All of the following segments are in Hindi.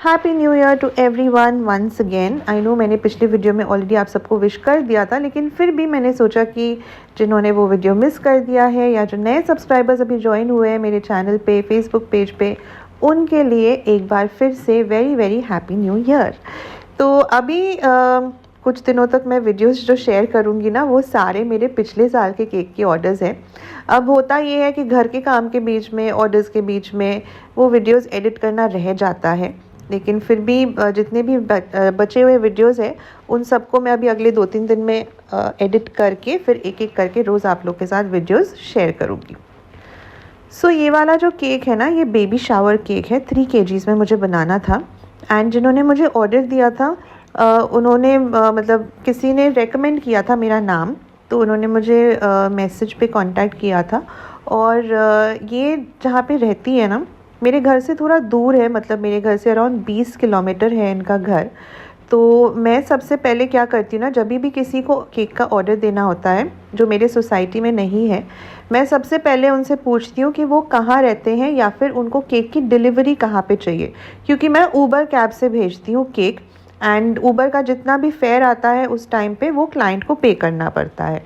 Happy new year to everyone once again. I know मैंने पिछले वीडियो में ऑलरेडी आप सबको विश कर दिया था, लेकिन फिर भी मैंने सोचा कि जिन्होंने वो वीडियो मिस कर दिया है या जो नए सब्सक्राइबर्स अभी ज्वाइन हुए हैं मेरे चैनल पे, फेसबुक पेज पे, उनके लिए एक बार फिर से very very happy new year. तो अभी कुछ दिनों तक मैं वीडियोस जो शेयर करूँगी ना, वो सारे मेरे पिछले साल के केक के ऑर्डर्स हैं। अब होता ये है कि घर के काम के बीच में, ऑर्डर्स के बीच में वो वीडियोस एडिट करना रह जाता है, लेकिन फिर भी जितने भी बचे हुए वीडियोस हैं उन सबको मैं अभी अगले 2-3 दिन में एडिट करके फिर एक एक करके रोज़ आप लोग के साथ वीडियोस शेयर करूँगी। सो ये वाला जो केक है ना, ये बेबी शावर केक है। 3 kgs में मुझे बनाना था। एंड जिन्होंने मुझे ऑर्डर दिया था उन्होंने मतलब किसी ने रेकमेंड किया था मेरा नाम, तो उन्होंने मुझे मैसेज पे कांटेक्ट किया था। और ये जहाँ पे रहती है ना, मेरे घर से थोड़ा दूर है, मतलब मेरे घर से अराउंड 20 किलोमीटर है इनका घर। तो मैं सबसे पहले क्या करती हूँ ना, जब भी किसी को केक का ऑर्डर देना होता है जो मेरे सोसाइटी में नहीं है, मैं सबसे पहले उनसे पूछती हूँ कि वो कहाँ रहते हैं या फिर उनको केक की डिलीवरी कहाँ पे चाहिए, क्योंकि मैं ऊबर कैब से भेजती हूँ केक। एंड ऊबर का जितना भी फेयर आता है उस टाइम पे वो क्लाइंट को पे करना पड़ता है।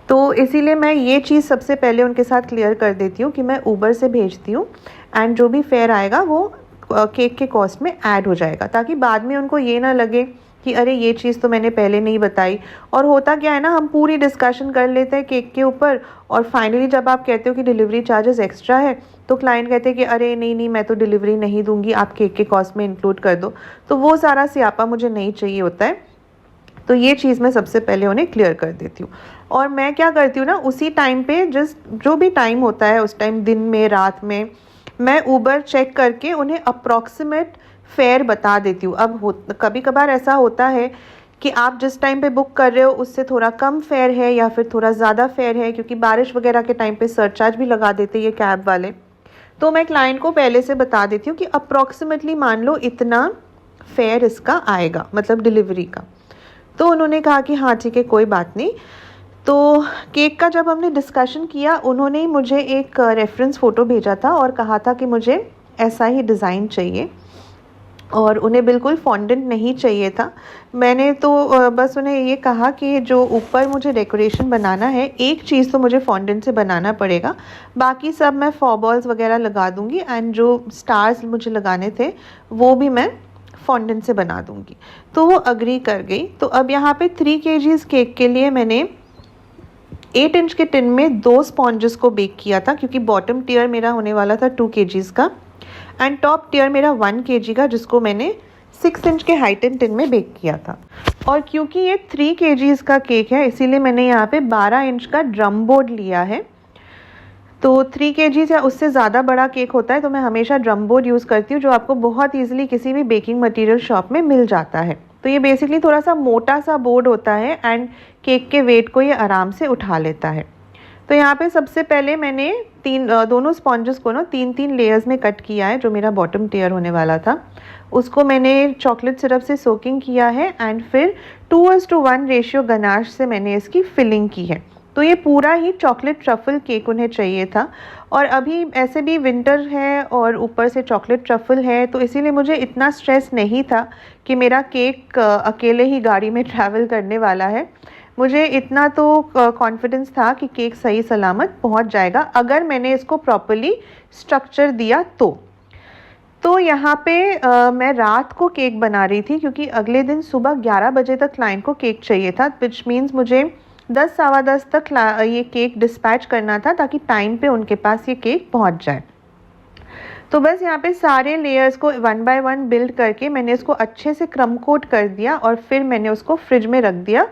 तो इसीलिए मैं ये चीज़ सबसे पहले उनके साथ क्लियर कर देती हूँ कि मैं ऊबर से भेजती हूँ एंड जो भी फेयर आएगा वो केक के कॉस्ट में ऐड हो जाएगा, ताकि बाद में उनको ये ना लगे कि अरे ये चीज़ तो मैंने पहले नहीं बताई। और होता क्या है ना, हम पूरी डिस्कशन कर लेते हैं केक के ऊपर और फाइनली जब आप कहते हो कि डिलीवरी चार्जेस एक्स्ट्रा है, तो क्लाइंट कहते हैं कि अरे नहीं नहीं, मैं तो डिलीवरी नहीं दूंगी, आप केक के कॉस्ट में इंक्लूड कर दो। तो वो सारा स्यापा मुझे नहीं चाहिए होता है। तो ये चीज़ मैं सबसे पहले उन्हें क्लियर कर देती हूँ। और मैं क्या करती हूँ ना, उसी टाइम पे जो भी टाइम होता है उस टाइम, दिन में, रात में, मैं ऊबर चेक करके उन्हें अप्रॉक्सीमेट फेयर बता देती हूँ। अब कभी कभार ऐसा होता है कि आप जिस टाइम पे बुक कर रहे हो उससे थोड़ा कम फेयर है या फिर थोड़ा ज़्यादा फेयर है, क्योंकि बारिश वगैरह के टाइम पे सरचार्ज भी लगा देते हैं ये कैब वाले। तो मैं क्लाइंट को पहले से बता देती हूँ कि अप्रॉक्सीमेटली मान लो इतना फेयर इसका आएगा, मतलब डिलीवरी का। तो उन्होंने कहा कि हाँ ठीक है, कोई बात नहीं। तो केक का जब हमने डिस्कशन किया, उन्होंने मुझे एक रेफरेंस फ़ोटो भेजा था और कहा था कि मुझे ऐसा ही डिज़ाइन चाहिए और उन्हें बिल्कुल फॉन्डेंट नहीं चाहिए था। मैंने तो बस उन्हें ये कहा कि जो ऊपर मुझे डेकोरेशन बनाना है, एक चीज़ तो मुझे फॉन्डेंट से बनाना पड़ेगा, बाकी सब मैं फॉबॉल्स वगैरह लगा दूँगी एंड जो स्टार्स मुझे लगाने थे वो भी मैं फॉन्डेंट से बना दूँगी। तो वो अग्री कर गई। तो अब यहाँ पे 3 kgs केक के लिए मैंने 8 इंच के टिन में 2 स्पॉन्जेस को बेक किया था, क्योंकि बॉटम टियर मेरा होने वाला था 2 kgs का एंड टॉप टियर मेरा 1 kg का, जिसको मैंने 6 इंच के हाइटन टिन में बेक किया था। और क्योंकि ये 3 kgs का केक है, इसीलिए मैंने यहाँ पे 12 इंच का ड्रम बोर्ड लिया है। तो 3 kgs या उससे ज़्यादा बड़ा केक होता है तो मैं हमेशा ड्रम बोर्ड यूज़ करती हूँ, जो आपको बहुत ईजिली किसी भी बेकिंग मटेरियल शॉप में मिल जाता है। तो ये बेसिकली थोड़ा सा मोटा सा बोर्ड होता है एंड केक के वेट को ये आराम से उठा लेता है। तो यहाँ पे सबसे पहले मैंने दोनों स्पॉन्जेस को ना 3-3 लेयर्स में कट किया है। जो मेरा बॉटम टियर होने वाला था उसको मैंने चॉकलेट सिरप से सोकिंग किया है एंड फिर 2:1 रेशियो गनाश से मैंने इसकी फिलिंग की है। तो ये पूरा ही चॉकलेट ट्रफल केक उन्हें चाहिए था, और अभी ऐसे भी विंटर है और ऊपर से चॉकलेट ट्रफल है, तो इसीलिए मुझे इतना स्ट्रेस नहीं था कि मेरा केक अकेले ही गाड़ी में ट्रैवल करने वाला है। मुझे इतना तो कॉन्फिडेंस था कि केक सही सलामत पहुंच जाएगा अगर मैंने इसको प्रॉपर्ली स्ट्रक्चर दिया तो यहाँ पे मैं रात को केक बना रही थी, क्योंकि अगले दिन सुबह 11 बजे तक क्लाइंट को केक चाहिए था, विच मीन्स मुझे 10-10:15 तक ये केक डिस्पैच करना था, ताकि टाइम पे उनके पास ये केक पहुँच जाए। तो बस यहाँ पे सारे लेयर्स को 1 बाय 1 बिल्ड करके मैंने इसको अच्छे से क्रम कोट कर दिया और फिर मैंने उसको फ्रिज में रख दिया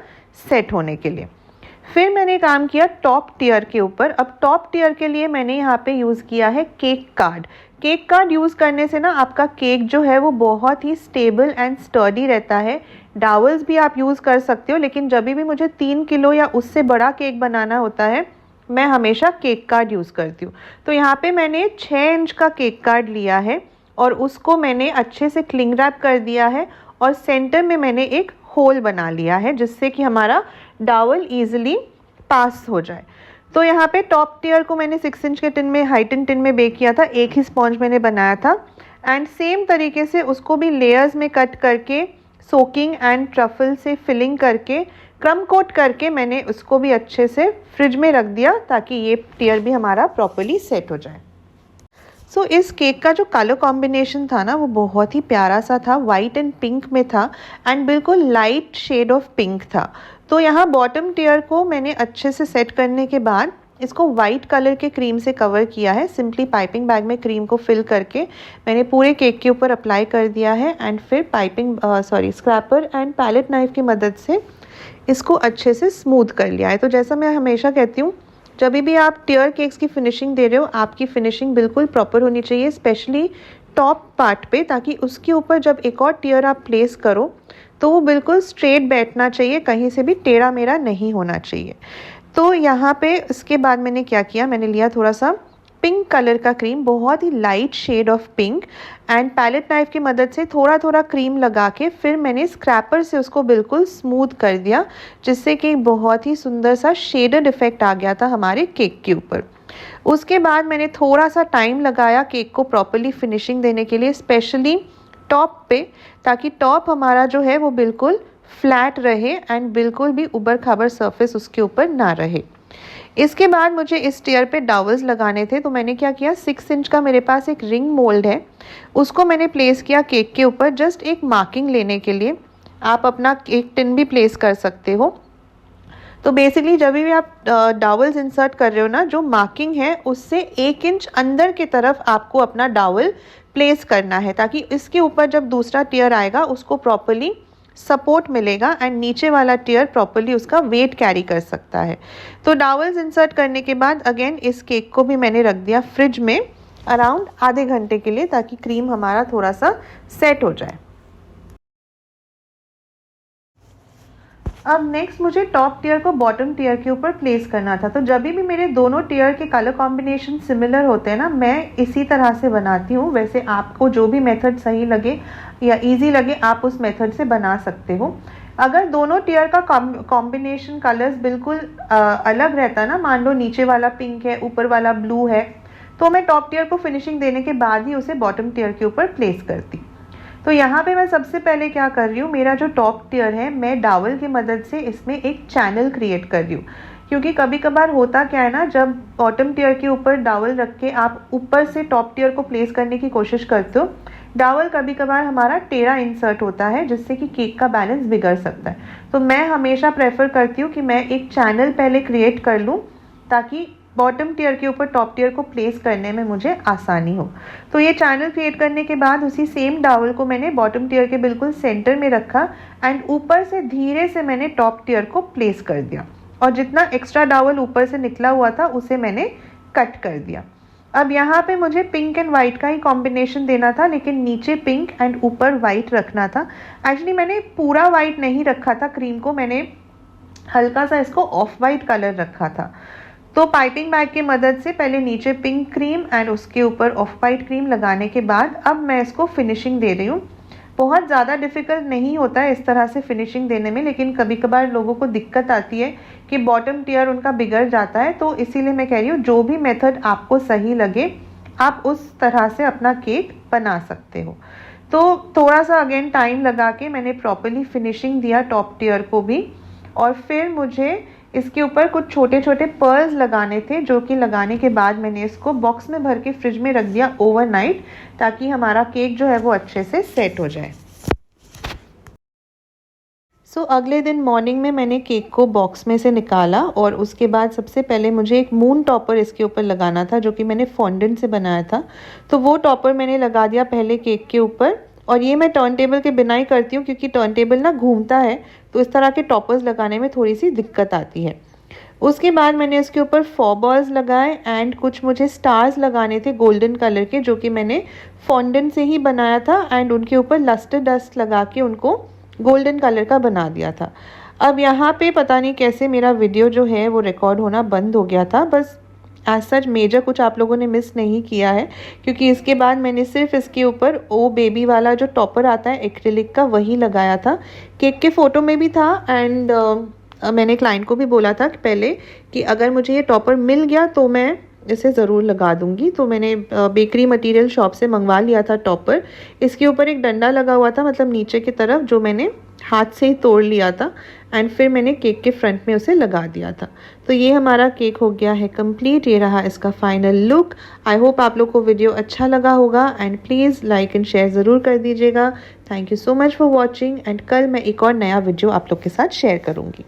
सेट होने के लिए। फिर मैंने काम किया टॉप टियर के ऊपर। अब टॉप टियर के लिए मैंने यहाँ पे यूज़ किया है cake card. Cake card use करने से ना आपका केक जो है वो बहुत ही स्टेबल एंड स्टर्डी रहता है। डावल्स भी आप यूज़ कर सकते हो, लेकिन जब भी मुझे 3 किलो या उससे बड़ा केक बनाना होता है मैं हमेशा केक कार्ड यूज़ करती हूँ। तो यहाँ पे मैंने 6 इंच का केक कार्ड लिया है और उसको मैंने अच्छे से क्लिंग रैप कर दिया है और सेंटर में मैंने एक होल बना लिया है, जिससे कि हमारा डावल ईजिली पास हो जाए। तो यहाँ पे टॉप टियर को मैंने 6 इंच के टिन में, हाइटन टिन में बेक किया था। एक ही स्पॉन्ज मैंने बनाया था एंड सेम तरीके से उसको भी लेयर्स में कट करके सोकिंग एंड ट्रफल से फिलिंग करके क्रम कोट करके मैंने उसको भी अच्छे से फ्रिज में रख दिया ताकि ये टियर भी हमारा प्रॉपर्ली सेट हो जाए। सो इस केक का जो कलर कॉम्बिनेशन था ना वो बहुत ही प्यारा सा था, वाइट एंड पिंक में था एंड बिल्कुल लाइट शेड ऑफ पिंक था। तो यहाँ बॉटम टियर को मैंने अच्छे से सेट करने के बाद इसको वाइट कलर के क्रीम से कवर किया है। सिंपली पाइपिंग बैग में क्रीम को फिल करके मैंने पूरे केक के ऊपर अप्लाई कर दिया है एंड फिर स्क्रैपर एंड पैलेट नाइफ की मदद से इसको अच्छे से स्मूथ कर लिया है। तो जैसा मैं हमेशा कहती हूँ, जब भी आप टियर केक्स की फिनिशिंग दे रहे हो, आपकी फिनिशिंग बिल्कुल प्रॉपर होनी चाहिए, स्पेशली टॉप पार्ट पे, ताकि उसके ऊपर जब एक और टियर आप प्लेस करो तो वो बिल्कुल स्ट्रेट बैठना चाहिए, कहीं से भी टेढ़ा मेढ़ा नहीं होना चाहिए। तो यहाँ पे इसके बाद मैंने क्या किया, मैंने लिया थोड़ा सा पिंक कलर का क्रीम, बहुत ही light shade of pink, and palette knife की मदद से थोड़ा थोड़ा क्रीम लगा के फिर मैंने स्क्रैपर से उसको बिल्कुल स्मूथ कर दिया, जिससे कि बहुत ही सुंदर सा शेडेड इफेक्ट आ गया था हमारे केक के ऊपर। उसके बाद मैंने थोड़ा सा टाइम लगाया केक को प्रॉपर्ली फिनिशिंग देने के लिए, स्पेशली टॉप पे, ताकि टॉप हमारा जो है वो बिल्कुल फ्लैट रहे एंड बिल्कुल भी उबर खाबर सरफेस उसके ऊपर ना रहे। इसके बाद मुझे इस टियर पे डावल्स लगाने थे, तो मैंने क्या किया, 6 इंच का मेरे पास एक रिंग मोल्ड है, उसको मैंने प्लेस किया केक के ऊपर जस्ट एक मार्किंग लेने के लिए। आप अपना केक टिन भी प्लेस कर सकते हो। तो बेसिकली जब भी आप डावल्स इंसर्ट कर रहे हो ना, जो मार्किंग है उससे 1 इंच अंदर की तरफ आपको अपना डावल प्लेस करना है, ताकि इसके ऊपर जब दूसरा टियर आएगा उसको प्रॉपर्ली सपोर्ट मिलेगा एंड नीचे वाला टियर प्रॉपर्ली उसका वेट कैरी कर सकता है। तो डावल्स इंसर्ट करने के बाद अगेन इस केक को भी मैंने रख दिया फ्रिज में अराउंड आधे घंटे के लिए, ताकि क्रीम हमारा थोड़ा सा सेट हो जाए। अब नेक्स्ट मुझे टॉप टियर को बॉटम टियर के ऊपर प्लेस करना था। तो जब भी मेरे दोनों टियर के कलर कॉम्बिनेशन सिमिलर होते हैं ना, मैं इसी तरह से बनाती हूँ। वैसे आपको जो भी मेथड सही लगे या इजी लगे आप उस मेथड से बना सकते हो। अगर दोनों टियर का कॉम्बिनेशन कलर्स बिल्कुल अलग रहता ना, मान लो नीचे वाला पिंक है ऊपर वाला ब्लू है, तो मैं टॉप टियर को फिनिशिंग देने के बाद ही उसे बॉटम टियर के ऊपर प्लेस करती। तो यहाँ पे मैं सबसे पहले क्या कर रही हूँ, मेरा जो टॉप टियर है मैं डावल की मदद से इसमें एक चैनल क्रिएट कर रही हूँ। क्योंकि कभी कभार होता क्या है ना, जब बॉटम टियर के ऊपर डावल रख के आप ऊपर से टॉप टियर को प्लेस करने की कोशिश करते हो, डावल कभी कभार हमारा टेढ़ा इंसर्ट होता है, जिससे कि केक का बैलेंस बिगड़ सकता है। तो मैं हमेशा प्रेफर करती हूँ कि मैं एक चैनल पहले क्रिएट कर लूँ, ताकि बॉटम टियर के ऊपर टॉप टियर को प्लेस करने में मुझे आसानी हो। तो ये चैनल क्रिएट करने के बाद उसी सेम डावल को मैंने बॉटम टियर के बिल्कुल सेंटर में रखा एंड ऊपर से धीरे से मैंने टॉप टियर को प्लेस कर दिया, और जितना एक्स्ट्रा डावल ऊपर से निकला हुआ था उसे मैंने कट कर दिया। अब यहाँ पे मुझे पिंक एंड वाइट का ही कॉम्बिनेशन देना था, लेकिन नीचे पिंक एंड ऊपर वाइट रखना था। एक्चुअली मैंने पूरा वाइट नहीं रखा था क्रीम को, मैंने हल्का सा इसको ऑफ वाइट कलर रखा था। तो पाइपिंग बैग की मदद से पहले नीचे पिंक क्रीम एंड उसके ऊपर ऑफ वाइट क्रीम लगाने के बाद अब मैं इसको फिनिशिंग दे रही हूँ। बहुत ज़्यादा डिफ़िकल्ट नहीं होता है इस तरह से फिनिशिंग देने में, लेकिन कभी कभार लोगों को दिक्कत आती है कि बॉटम टियर उनका बिगड़ जाता है। तो इसीलिए मैं कह रही हूँ, जो भी मेथड आपको सही लगे आप उस तरह से अपना केक बना सकते हो। तो थोड़ा सा अगेन टाइम लगा के मैंने प्रॉपर्ली फिनिशिंग दिया टॉप टियर को भी, और फिर मुझे इसके ऊपर कुछ छोटे छोटे पर्ल्स लगाने थे, जो कि लगाने के बाद मैंने इसको बॉक्स में भर के फ्रिज में रख दिया ओवरनाइट, ताकि हमारा केक जो है वो अच्छे से सेट हो जाए। अगले दिन मॉर्निंग में मैंने केक को बॉक्स में से निकाला, और उसके बाद सबसे पहले मुझे एक मून टॉपर इसके ऊपर लगाना था, जो कि मैंने फॉन्डेंट से बनाया था। तो वो टॉपर मैंने लगा दिया पहले केक के ऊपर, और ये मैं टर्न टेबल के बिना ही करती हूँ, क्योंकि टर्न टेबल ना घूमता है, तो इस तरह के टॉपर्स लगाने में थोड़ी सी दिक्कत आती है। उसके बाद मैंने इसके ऊपर 4 बॉल्स लगाए एंड कुछ मुझे स्टार्स लगाने थे गोल्डन कलर के, जो कि मैंने फॉन्डेंट से ही बनाया था, एंड उनके ऊपर लस्टर डस्ट लगा के उनको गोल्डन कलर का बना दिया था। अब यहाँ पे पता नहीं कैसे मेरा वीडियो जो है वो रिकॉर्ड होना बंद हो गया था। बस एज सच मेजर कुछ आप लोगों ने मिस नहीं किया है, क्योंकि इसके बाद मैंने सिर्फ इसके ऊपर ओ बेबी वाला जो टॉपर आता है एक्रिलिक का, वही लगाया था। केक के फ़ोटो में भी था, एंड मैंने क्लाइंट को भी बोला था कि पहले कि अगर मुझे ये टॉपर मिल गया तो मैं इसे ज़रूर लगा दूँगी। तो मैंने बेकरी मटेरियल शॉप से मंगवा लिया था टॉपर। इसके ऊपर एक डंडा लगा हुआ था, मतलब नीचे की तरफ, जो मैंने हाथ से ही तोड़ लिया था एंड फिर मैंने केक के फ्रंट में उसे लगा दिया था। तो ये हमारा केक हो गया है कंप्लीट। ये रहा इसका फाइनल लुक। आई होप आप लोग को वीडियो अच्छा लगा होगा and please like and share ज़रूर कर दीजिएगा। Thank you so much for watching and कल मैं एक और नया वीडियो आप लोग के साथ शेयर करूँगी।